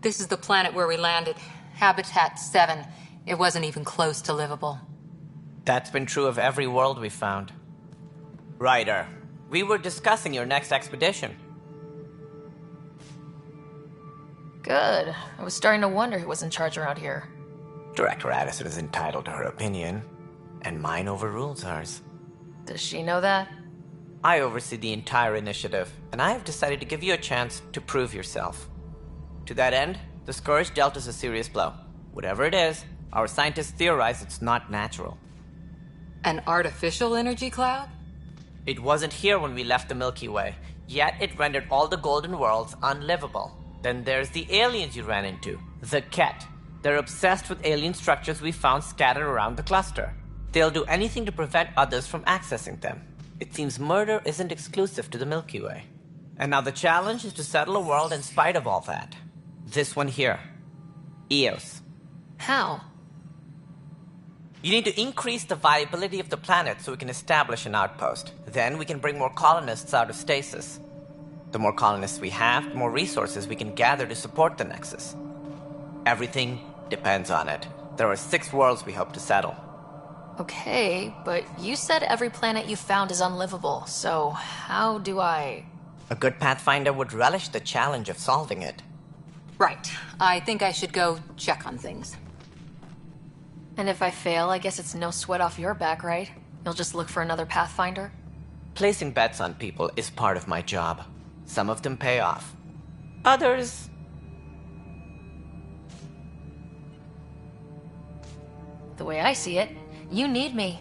This is the planet where we landed. Habitat 7. It wasn't even close to livable. That's been true of every world we found. Ryder, we were discussing your next expedition. Good. I was starting to wonder who was in charge around here. Director Addison is entitled to her opinion, and mine overrules hers. Does she know that? I oversee the entire initiative, and I have decided to give you a chance to prove yourself. To that end, the Scourge dealt us a serious blow. Whatever it is, our scientists theorize it's not natural. An artificial energy cloud? It wasn't here when we left the Milky Way, yet it rendered all the golden worlds unlivable. Then there's the aliens you ran into, the Ket. They're obsessed with alien structures we found scattered around the cluster. They'll do anything to prevent others from accessing them. It seems murder isn't exclusive to the Milky Way. And now the challenge is to settle a world in spite of all that. This one here. Eos. How? You need to increase the viability of the planet so we can establish an outpost. Then we can bring more colonists out of stasis. The more colonists we have, the more resources we can gather to support the Nexus. Everything depends on it. There are 6 worlds we hope to settle. Okay, but you said every planet you found is unlivable, so how do I... A good Pathfinder would relish the challenge of solving it. Right. I think I should go check on things. And if I fail, I guess it's no sweat off your back, right? You'll just look for another Pathfinder? Placing bets on people is part of my job. Some of them pay off. Others... The way I see it, you need me.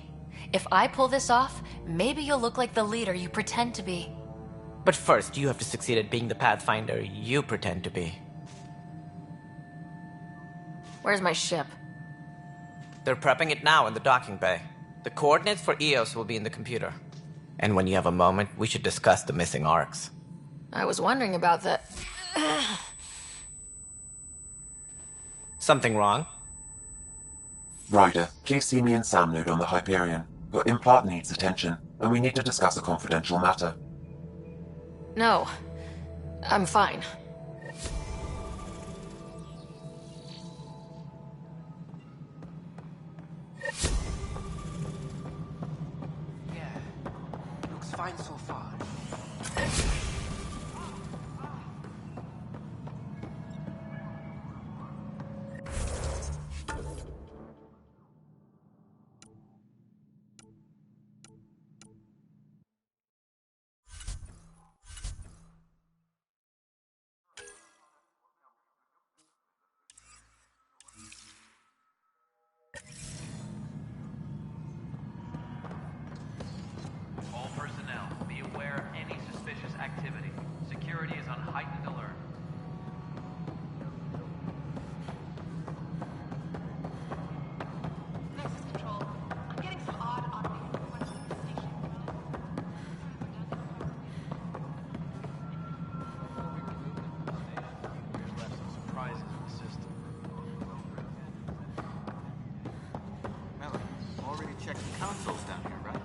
If I pull this off, maybe you'll look like the leader you pretend to be. But first, you have to succeed at being the Pathfinder you pretend to be. Where's my ship? They're prepping it now in the docking bay. The coordinates for Eos will be in the computer. And when you have a moment, we should discuss the missing arcs. I was wondering about that. Something wrong? Ryder, please see me and Sam Node on the Hyperion. Your implant needs attention, and we need to discuss a confidential matter. No, I'm fine. Yeah, looks fine so far. All personnel, be aware of any suspicious activity. Security is on heightened alert. Nexus Control. I'm getting some odd automated requests from the station. There's left some surprises in the system. Melanie, already checked the consoles down here, right?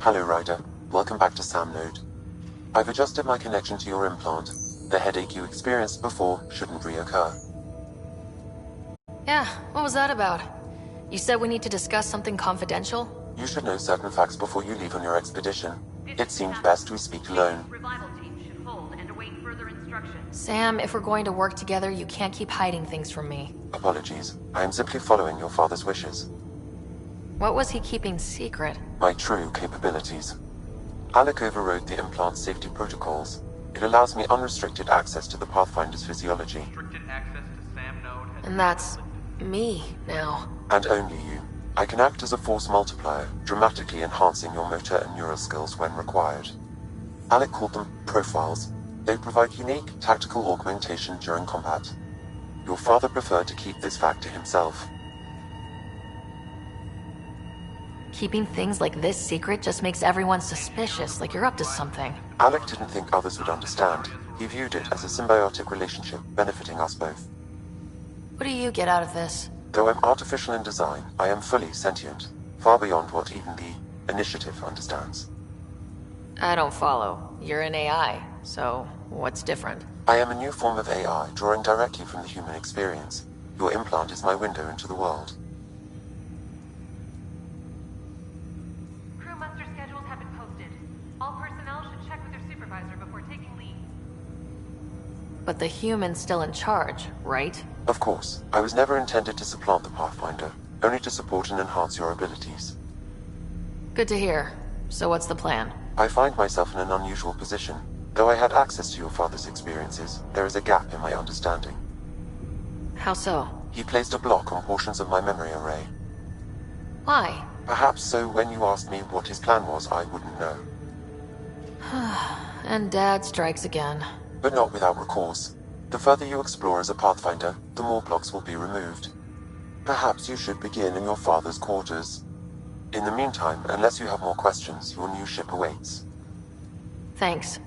Hello, Ryder. Welcome back to Sam Node. I've adjusted my connection to your implant. The headache you experienced before shouldn't reoccur. Yeah, what was that about? You said we need to discuss something confidential? You should know certain facts before you leave on your expedition. It seemed best we speak alone. Revival team should hold and await further instructions. instructions. Sam, if we're going to work together, you can't keep hiding things from me. Apologies. I am simply following your father's wishes. What was he keeping secret? My true capabilities. Alec overrode the implant's safety protocols. It allows me unrestricted access to the Pathfinder's physiology. Restricted access to SAM node has And that's me now. And only you. I can act as a force multiplier, dramatically enhancing your motor and neural skills when required. Alec called them profiles. They provide unique tactical augmentation during combat. Your father preferred to keep this fact to himself. Keeping things like this secret just makes everyone suspicious, like you're up to something. Alec didn't think others would understand. He viewed it as a symbiotic relationship benefiting us both. What do you get out of this? Though I'm artificial in design, I am fully sentient, far beyond what even the Initiative understands. I don't follow. You're an AI, so what's different? I am a new form of AI, drawing directly from the human experience. Your implant is my window into the world. Crew muster schedules have been posted. All personnel should check with their supervisor before taking leave. But the human's still in charge, right? Of course, I was never intended to supplant the Pathfinder, only to support and enhance your abilities. Good to hear. So what's the plan? I find myself in an unusual position. Though I had access to your father's experiences, there is a gap in my understanding. How so? He placed a block on portions of my memory array. Why? Perhaps so when you asked me what his plan was, I wouldn't know. And Dad strikes again. But not without recourse. The further you explore as a Pathfinder, the more blocks will be removed. Perhaps you should begin in your father's quarters. In the meantime, unless you have more questions, your new ship awaits. Thanks.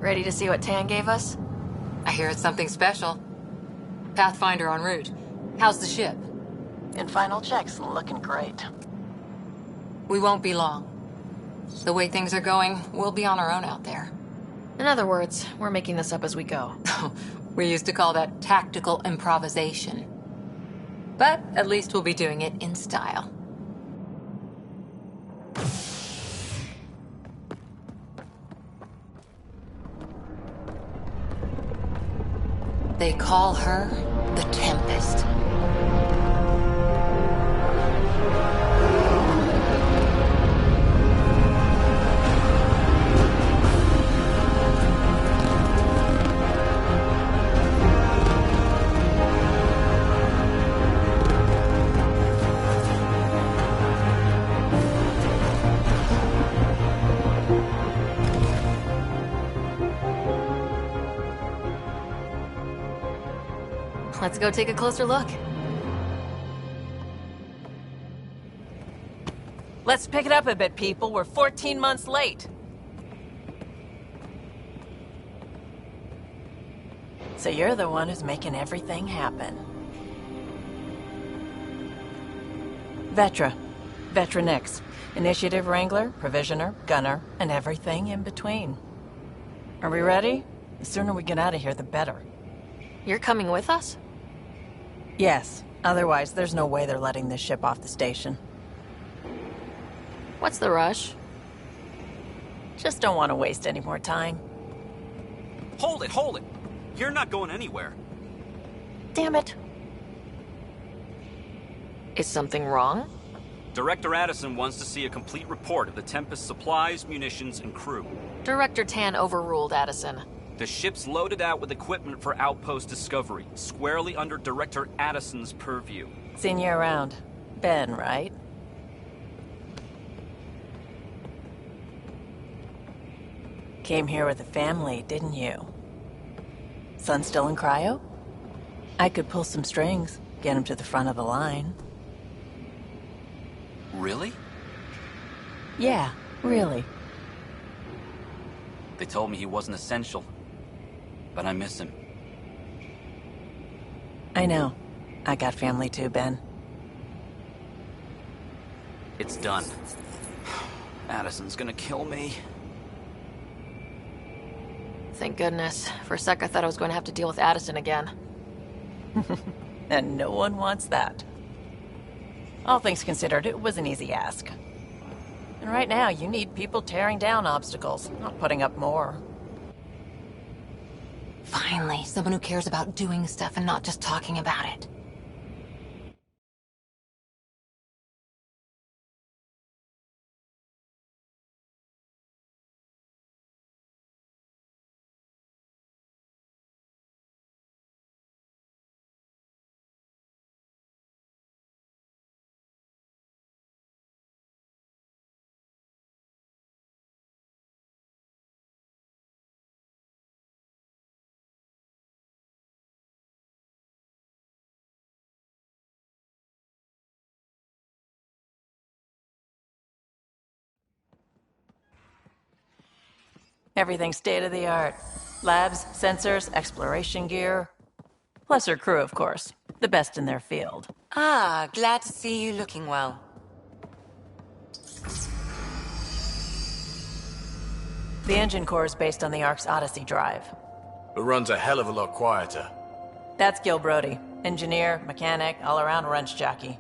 Ready to see what Tan gave us? I hear it's something special. Pathfinder en route. How's the ship? In final checks, looking great. We won't be long. The way things are going, we'll be on our own out there. In other words, we're making this up as we go. We used to call that tactical improvisation. But at least we'll be doing it in style. They call her the Tempest. Let's go take a closer look. Let's pick it up a bit, people. We're 14 months late. So you're the one who's making everything happen. Vetra. Vetronix. Initiative Wrangler, Provisioner, Gunner, and everything in between. Are we ready? The sooner we get out of here, the better. You're coming with us? Yes. Otherwise, there's no way they're letting this ship off the station. What's the rush? Just don't want to waste any more time. Hold it, hold it! You're not going anywhere. Damn it. Is something wrong? Director Addison wants to see a complete report of the Tempest's supplies, munitions, and crew. Director Tan overruled Addison. The ship's loaded out with equipment for outpost discovery, squarely under Director Addison's purview. Seen you around. Ben, right? Came here with a family, didn't you? Son still in cryo? I could pull some strings, get him to the front of the line. Really? Yeah, really. They told me he wasn't essential, but I miss him. I know. I got family too, Ben. It's done. Addison's gonna kill me. Thank goodness. For a sec, I thought I was going to have to deal with Addison again. And no one wants that. All things considered, it was an easy ask. And right now, you need people tearing down obstacles, not putting up more. Finally, someone who cares about doing stuff and not just talking about it. Everything's state-of-the-art. Labs, sensors, exploration gear. Plus her crew, of course. The best in their field. Ah, glad to see you looking well. The engine core is based on the Ark's Odyssey drive. It runs a hell of a lot quieter. That's Gil Brody. Engineer, mechanic, all-around wrench jockey.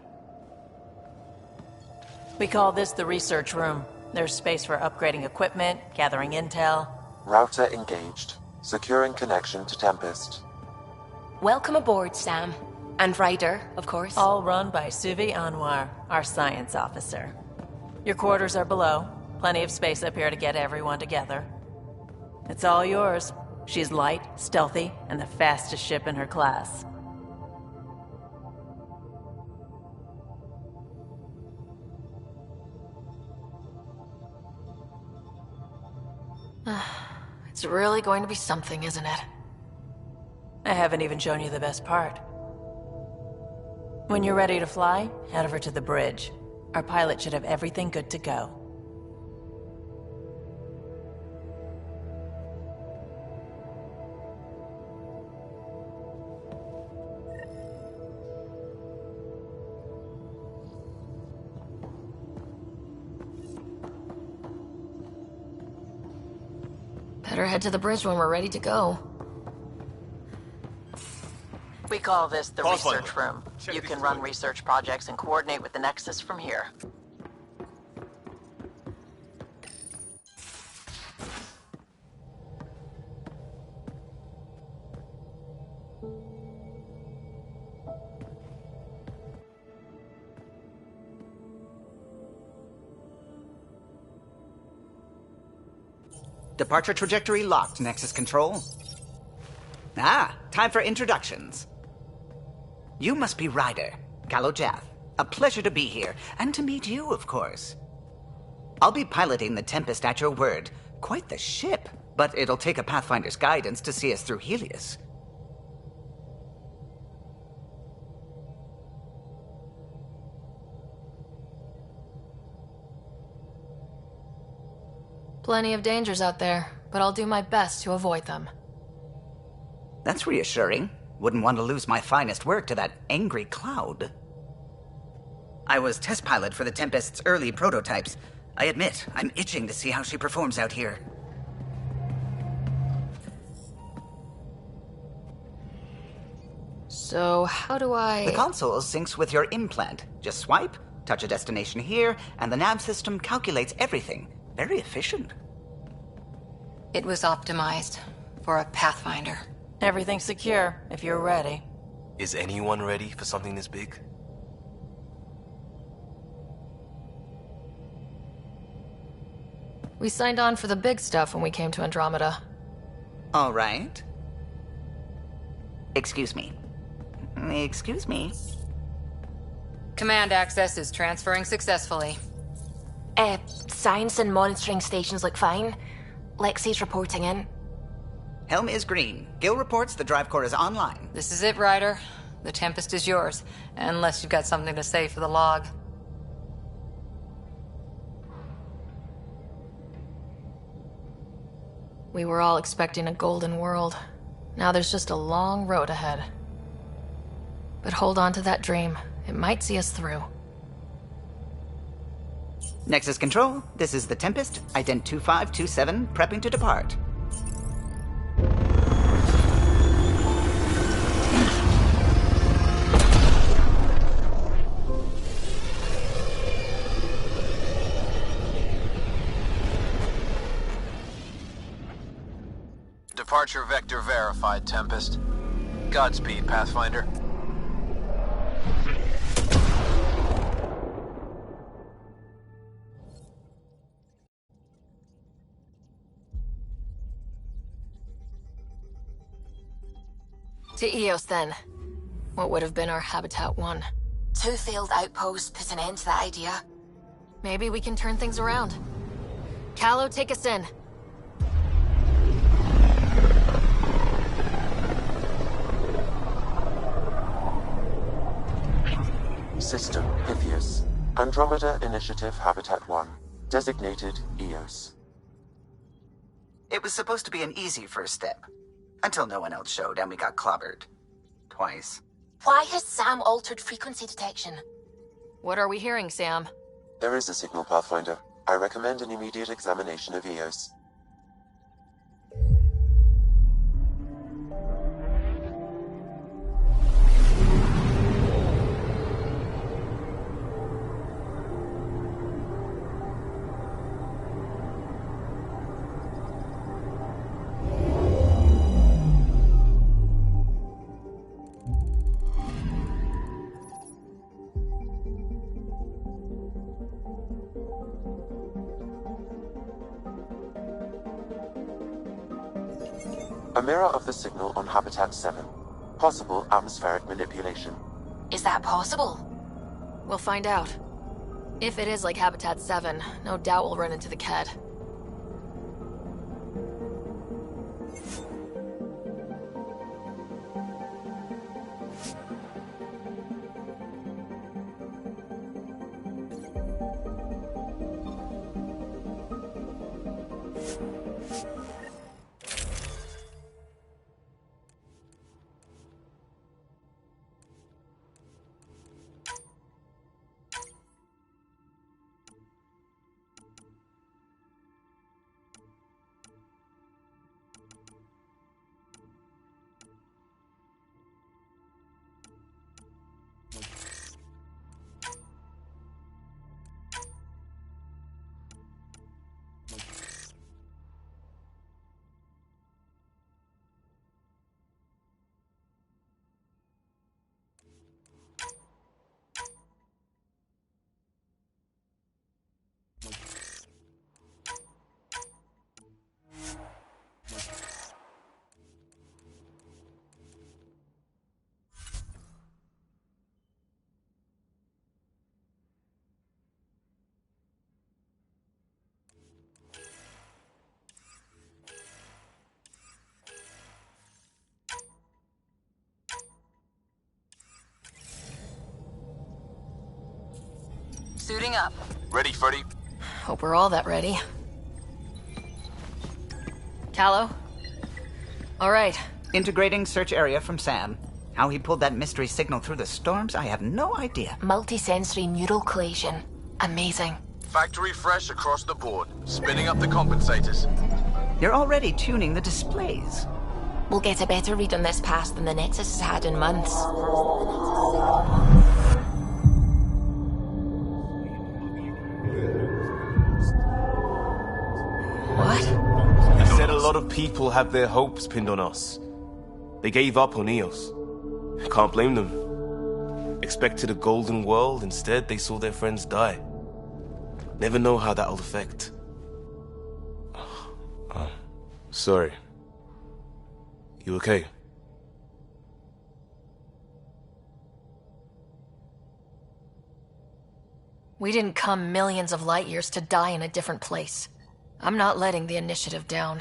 We call this the research room. There's space for upgrading equipment, gathering intel. Router engaged. Securing connection to Tempest. Welcome aboard, Sam. And Ryder, of course. All run by Suvi Anwar, our science officer. Your quarters are below. Plenty of space up here to get everyone together. It's all yours. She's light, stealthy, and the fastest ship in her class. It's really going to be something, isn't it? I haven't even shown you the best part. When you're ready to fly, head over to the bridge. Our pilot should have everything good to go. Better head to the bridge when we're ready to go. We call this the Pathfinder. research room. You can run research projects and coordinate with the Nexus from here. Departure trajectory locked, Nexus Control. Ah, time for introductions. You must be Ryder, Galojath. A pleasure to be here, and to meet you, of course. I'll be piloting the Tempest at your word. Quite the ship, but it'll take a Pathfinder's guidance to see us through Helios. Plenty of dangers out there, but I'll do my best to avoid them. That's reassuring. Wouldn't want to lose my finest work to that angry cloud. I was test pilot for the Tempest's early prototypes. I admit, I'm itching to see how she performs out here. So, how do I... The console syncs with your implant. Just swipe, touch a destination here, and the nav system calculates everything. Very efficient. It was optimized for a Pathfinder. Everything's secure, if you're ready. Is anyone ready for something this big? We signed on for the big stuff when we came to Andromeda. All right. Excuse me. Excuse me. Command access is transferring successfully. Science and monitoring stations look fine. Lexi's reporting in. Helm is green. Gil reports the drive core is online. This is it, Ryder. The Tempest is yours, unless you've got something to say for the log. We were all expecting a golden world. Now there's just a long road ahead. But hold on to that dream. It might see us through. Nexus Control, this is the Tempest, Ident 2527, prepping to depart. Departure vector verified, Tempest. Godspeed, Pathfinder. To Eos, then. What would have been our Habitat 1. 2 failed outposts put an end to that idea. Maybe we can turn things around. Callow, take us in. System Pythias. Andromeda Initiative Habitat 1. Designated EOS. It was supposed to be an easy first step. Until no one else showed and we got clobbered. Twice. Why has Sam altered frequency detection? What are we hearing, Sam? There is a signal, Pathfinder. I recommend an immediate examination of EOS. A mirror of the signal on Habitat 7. Possible atmospheric manipulation. Is that possible? We'll find out. If it is like Habitat 7, no doubt we'll run into the Ked. Suiting up. Ready, Freddy? Hope we're all that ready. Hallow? All right. Integrating search area from Sam. How he pulled that mystery signal through the storms, I have no idea. Multisensory neural collation. Amazing. Factory fresh across the board. Spinning up the compensators. You're already tuning the displays. We'll get a better read on this pass than the Nexus has had in months. What? I said a lot of people have their hopes pinned on us. They gave up on Eos. Can't blame them. Expected a golden world, instead they saw their friends die. Never know how that'll affect. Sorry. You okay? We didn't come millions of light years to die in a different place. I'm not letting the initiative down.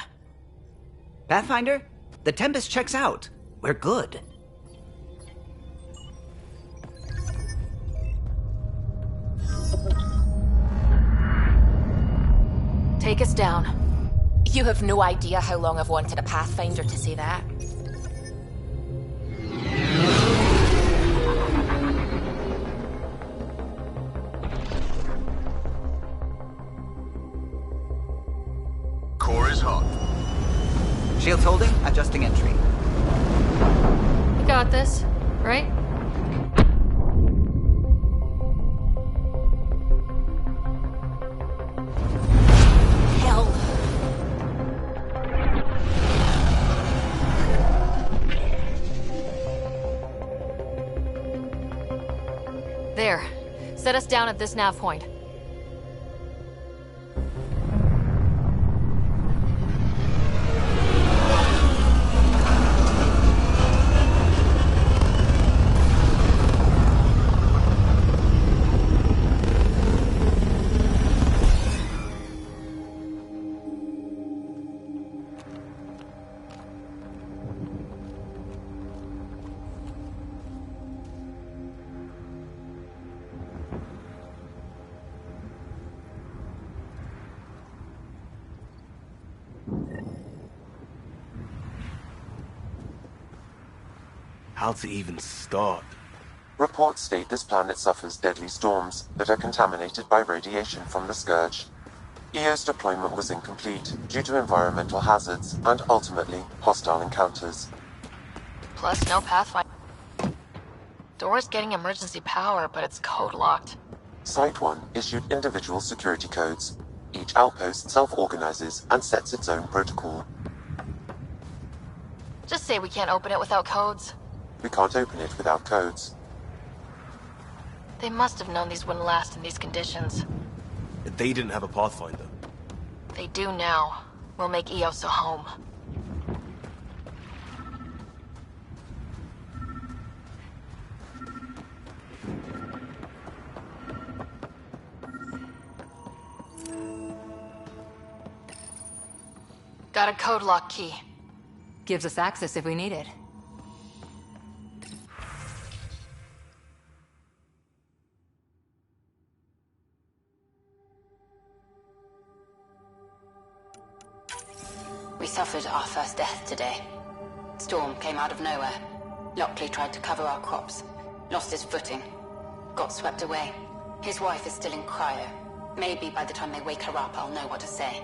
Pathfinder, the Tempest checks out. We're good. Take us down. You have no idea how long I've wanted a Pathfinder to say that. Core is hot. Shields holding, adjusting entry. You got this, right? Hell. There. Set us down at this nav point. How to even start? Reports state this planet suffers deadly storms that are contaminated by radiation from the Scourge. EO's deployment was incomplete due to environmental hazards and ultimately hostile encounters. Plus, no Pathfinder. Door's getting emergency power, but it's code locked. Site 1 issued individual security codes. Each outpost self-organizes and sets its own protocol. Just say we can't open it without codes. We can't open it without codes. They must have known these wouldn't last in these conditions. They didn't have a Pathfinder. They do now. We'll make Eos a home. Got a code lock key. Gives us access if we need it. We suffered our first death today. Storm came out of nowhere. Lockley tried to cover our crops. Lost his footing. Got swept away. His wife is still in cryo. Maybe by the time they wake her up, I'll know what to say.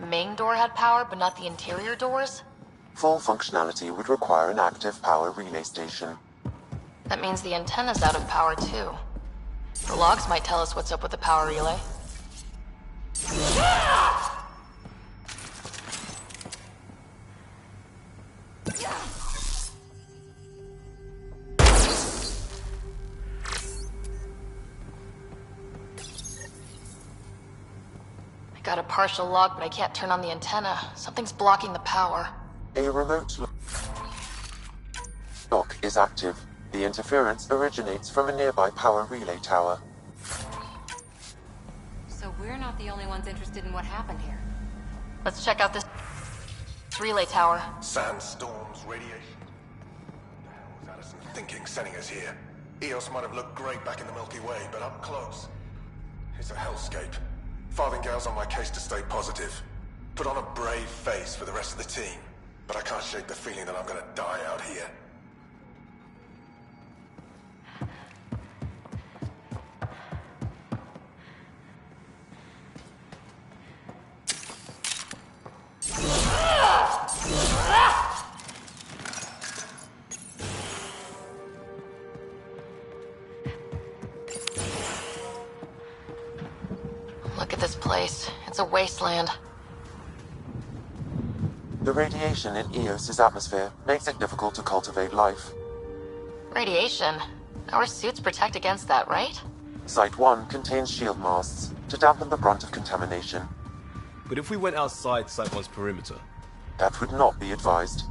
Main door had power, but not the interior doors? Full functionality would require an active power relay station. That means the antenna's out of power, too. The logs might tell us what's up with the power relay. Got a partial lock, but I can't turn on the antenna. Something's blocking the power. A remote lock is active. The interference originates from a nearby power relay tower. So we're not the only ones interested in what happened here. Let's check out this relay tower. Sandstorms, radiation. What the hell was Addison thinking sending us here? Eos might have looked great back in the Milky Way, but up close, it's a hellscape. Farthingale's on my case to stay positive. Put on a brave face for the rest of the team, but I can't shake the feeling that I'm gonna die out here. Look at this place. It's a wasteland. The radiation in Eos's atmosphere makes it difficult to cultivate life. Radiation? Our suits protect against that, right? Site 1 contains shield masts to dampen the brunt of contamination. But if we went outside Site 1's perimeter? That would not be advised.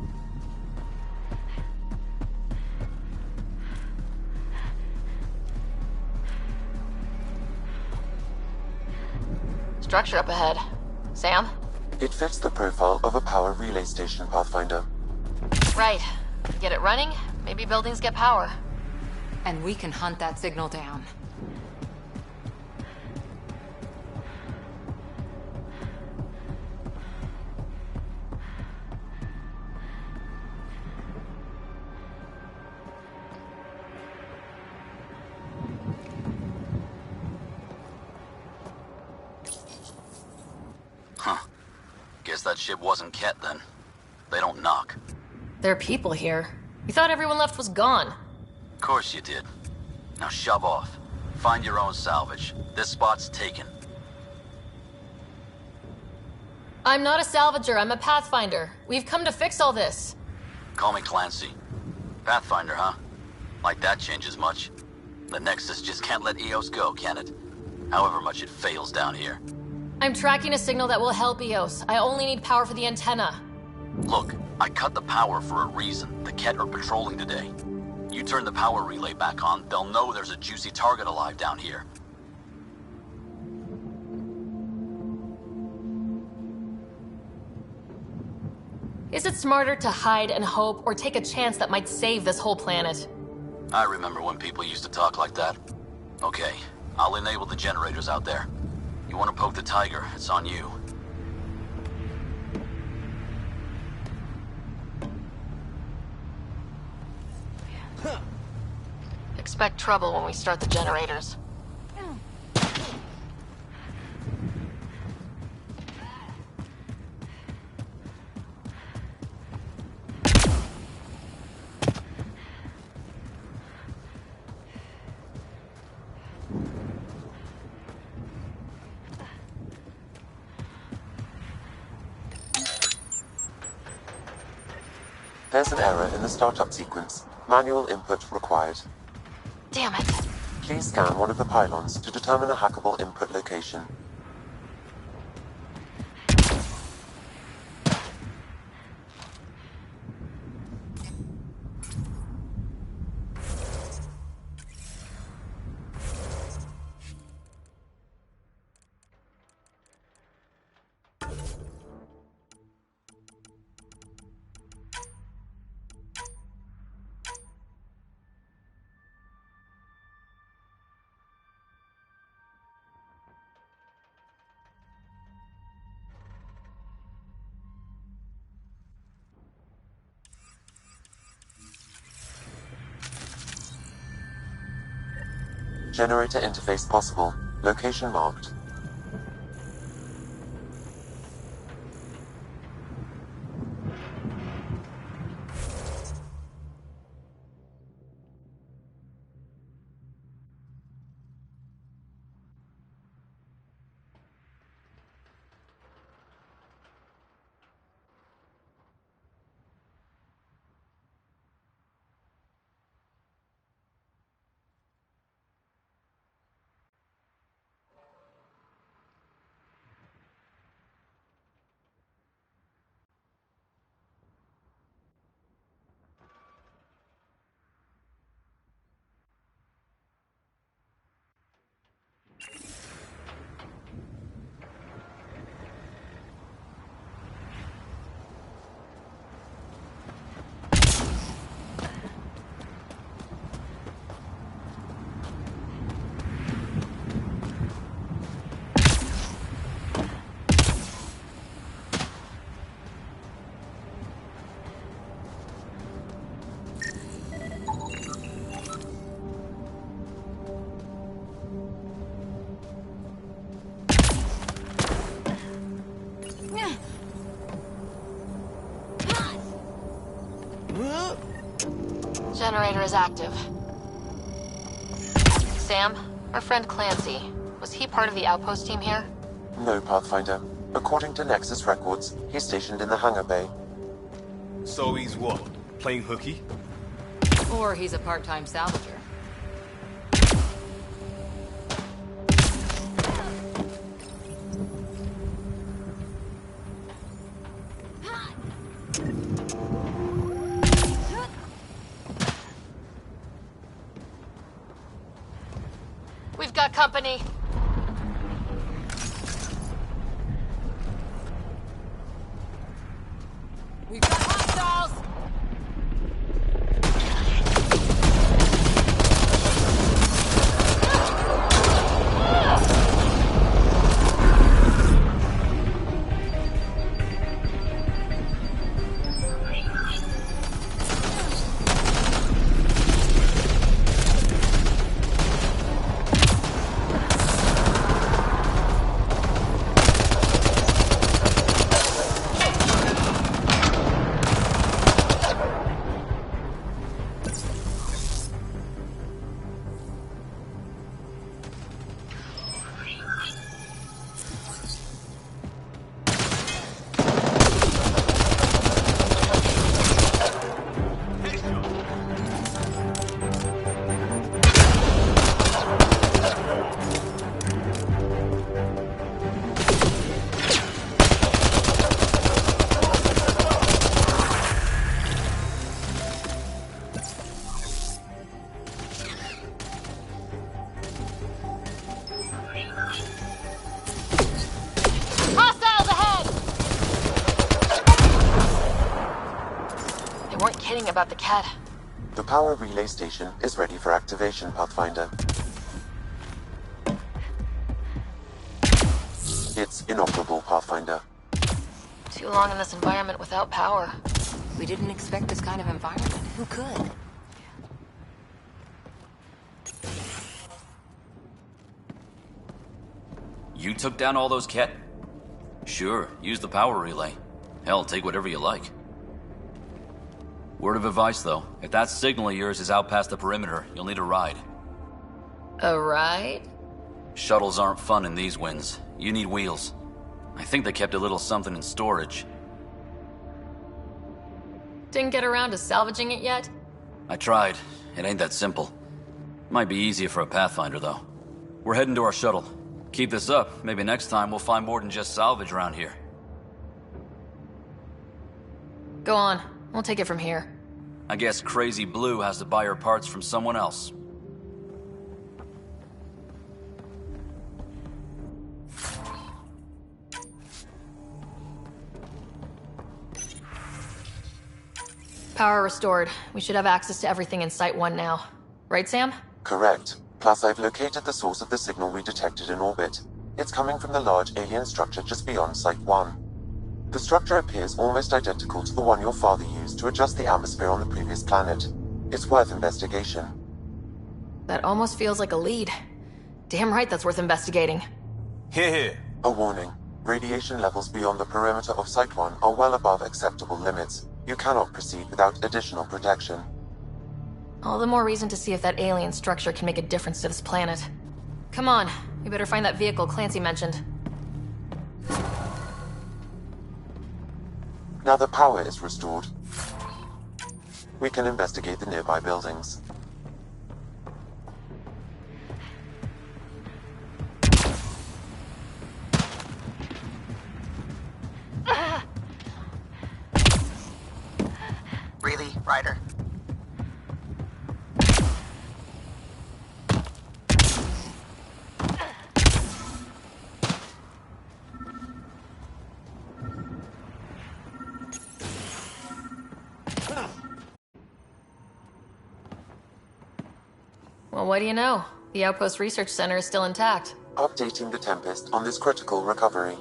Structure up ahead. Sam? It fits the profile of a power relay station, Pathfinder. Right. Get it running, maybe buildings get power. And we can hunt that signal down. Guess that ship wasn't Ket then. They don't knock. There are people here. We thought everyone left was gone. Of course you did. Now shove off. Find your own salvage. This spot's taken. I'm not a salvager, I'm a pathfinder. We've come to fix all this. Call me Clancy. Pathfinder, huh? Like that changes much. The Nexus just can't let Eos go, can it? However much it fails down here. I'm tracking a signal that will help Eos. I only need power for the antenna. Look, I cut the power for a reason. The Ket are patrolling today. You turn the power relay back on, they'll know there's a juicy target alive down here. Is it smarter to hide and hope, or take a chance that might save this whole planet? I remember when people used to talk like that. Okay, I'll enable the generators out there. You want to poke the tiger, it's on you. Expect trouble when we start the generators. There's an error in the startup sequence. Manual input required. Damn it. Please scan one of the pylons to determine a hackable input location. Generator interface possible. Location marked. Generator is active. Sam, our friend Clancy, was he part of the outpost team here? No, Pathfinder. According to Nexus records, he's stationed in the hangar bay. So he's what? Playing hooky? Or he's a part-time salvager. We've got company. We've got hostiles! About the cat. The power relay station is ready for activation, Pathfinder. It's inoperable, Pathfinder. Too long in this environment without power. We didn't expect this kind of environment. Who could? You took down all those Ket? Sure, use the power relay. Hell, take whatever you like. Word of advice, though. If that signal of yours is out past the perimeter, you'll need a ride. A ride? Shuttles aren't fun in these winds. You need wheels. I think they kept a little something in storage. Didn't get around to salvaging it yet? I tried. It ain't that simple. Might be easier for a Pathfinder, though. We're heading to our shuttle. Keep this up. Maybe next time we'll find more than just salvage around here. Go on. We'll take it from here. I guess Crazy Blue has to buy her parts from someone else. Power restored. We should have access to everything in Site 1 now. Right, Sam? Correct. Plus, I've located the source of the signal we detected in orbit. It's coming from the large alien structure just beyond Site 1. The structure appears almost identical to the one your father used to adjust the atmosphere on the previous planet. It's worth investigation. That almost feels like a lead. Damn right that's worth investigating. Here. A warning. Radiation levels beyond the perimeter of Site 1 are well above acceptable limits. You cannot proceed without additional protection. All the more reason to see if that alien structure can make a difference to this planet. Come on, we better find that vehicle Clancy mentioned. Now the power is restored, we can investigate the nearby buildings. Really, Ryder? Well, what do you know? The Outpost Research Center is still intact. Updating the Tempest on this critical recovery.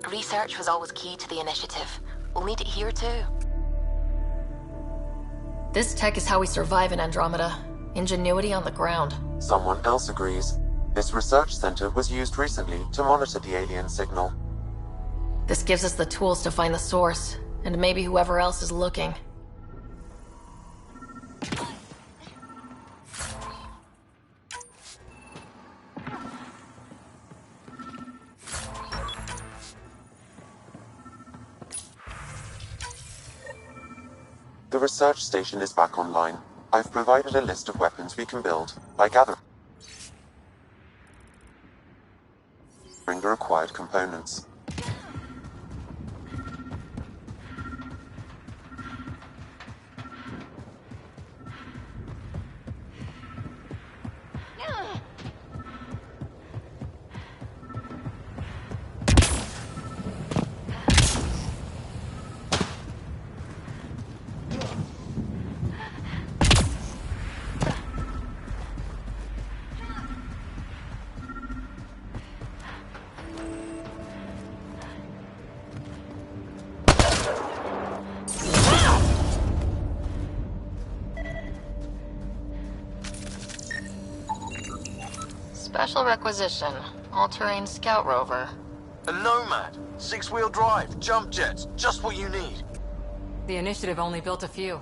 Research was always key to the initiative. We'll need it here too. This tech is how we survive in Andromeda. Ingenuity on the ground. Someone else agrees. This research center was used recently to monitor the alien signal. This gives us the tools to find the source, and maybe whoever else is looking. The research station is back online. I've provided a list of weapons we can build by gathering the required components. Special requisition. All-terrain scout rover. A Nomad. 6-wheel drive. Jump jets. Just what you need. The initiative only built a few.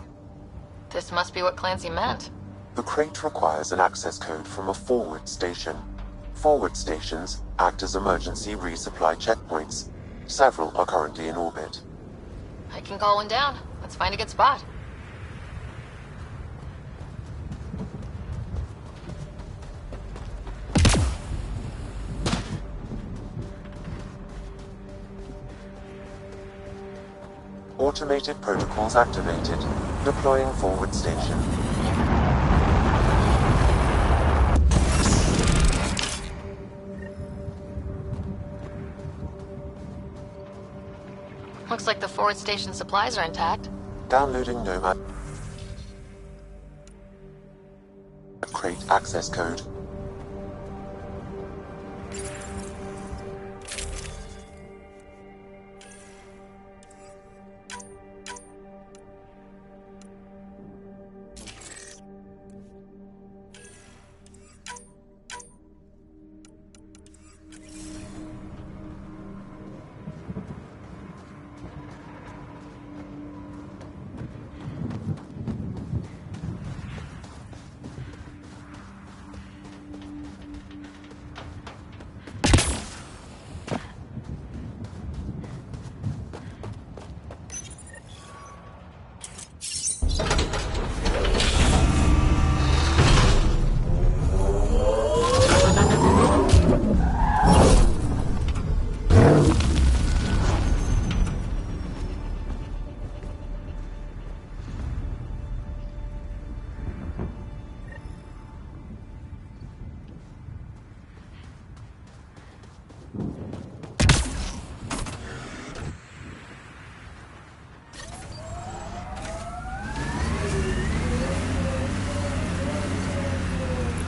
This must be what Clancy meant. The crate requires an access code from a forward station. Forward stations act as emergency resupply checkpoints. Several are currently in orbit. I can call one down. Let's find a good spot. Automated protocols activated. Deploying forward station. Looks like the forward station supplies are intact. Downloading Nomad. Crate access code.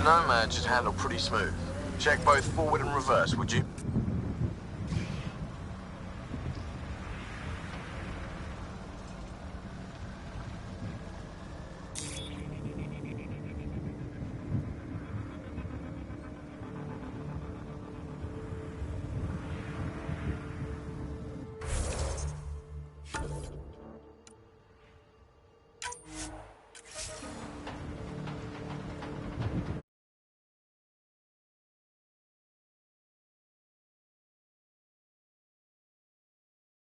Nomad should handle pretty smooth. Check both forward and reverse, would you?